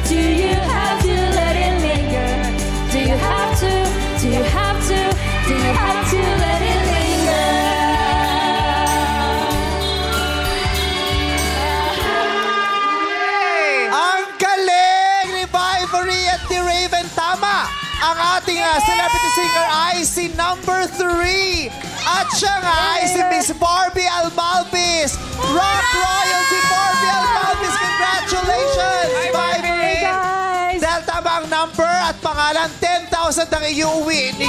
Do you have to let it linger? Do you have to? Do you have to? Do you have to let it linger? Ang galing ni Vivory at ni Raven. Tama! Ang ating celebrity singer ay si number 3. At siya nga ay si Miss Barbie Almalvis. Rock royalty Barbie Almalvis. Congratulations, Vivory! Hey guys! Dahil tama ang number at pangalan, 10,000 ang iuwi ni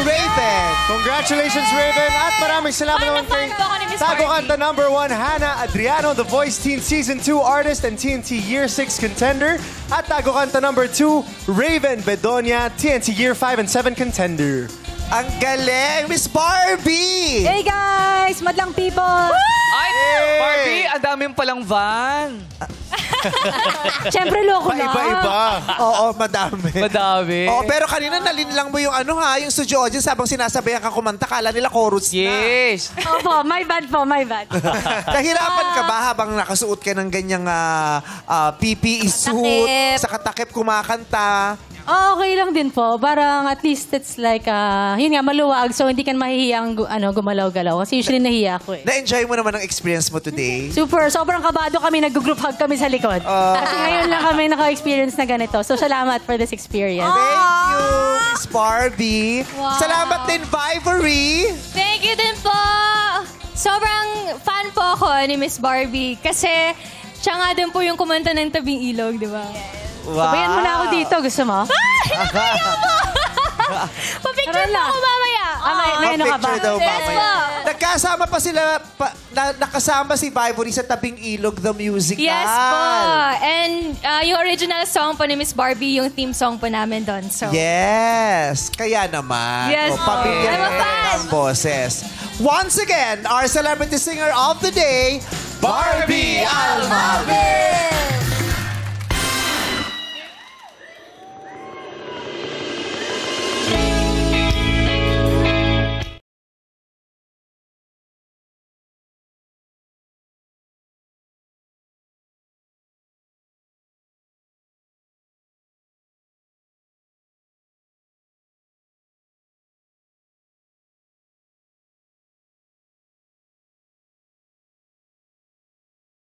Raven. Congratulations, Raven. At maraming salamat naman kay Tago Kanta number 1, Hannah Adriano, The Voice Teen Season 2 artist and TNT Year 6 contender. At Tago Kanta number 2, Raven Bedonia, TNT Year 5 and 7 contender. Ang galing, Miss Barbie! Hey guys! Madlang people! Ay, Barbie, ang daming palang van. Siyempre, loko lang. Iba-iba. Oo, madami. Madami. Oo, pero kanina nalinlang mo yung yung studio audience habang sinasabayan ka kumanta, kala nila chorus na. Yes. Opo, my bad po, my bad. Nahirapan ka ba habang nakasuot ka ng ganyang PPE suit, Takip. sa katakip kumakanta? Oh, okay lang din po. Parang at least it's like, yun nga, maluwag. So, hindi ka mahihiyang gumalaw-galaw. Kasi usually nahiya ako eh. Na-enjoy mo naman ang experience mo today? Super. Sobrang kabado kami. Nag-group hug kami sa likod. Kasi ngayon lang kami naka-experience na ganito. So, salamat for this experience. Thank you, Miss Barbie. Wow. Salamat din, Vivory. Thank you din po. Sobrang fan po ako ni Miss Barbie kasi siya nga din po yung kumanta ng Tabing Ilog, di ba? Wow. Sabayan mo na ako dito. Gusto mo? Papicture mo ako mamaya. May ano ka ba? Picture daw Yes mamaya. po. Nagkasama pa sila, nakasama si Vivory sa Tabing Ilog, the musical. Yes po. And yung original song po ni Miss Barbie, yung theme song po namin doon. So, Yes. Kaya naman. Yes. Pamilya I'm a fan. ng boses. Once again, our celebrity singer of the day, Barbie Almalvis.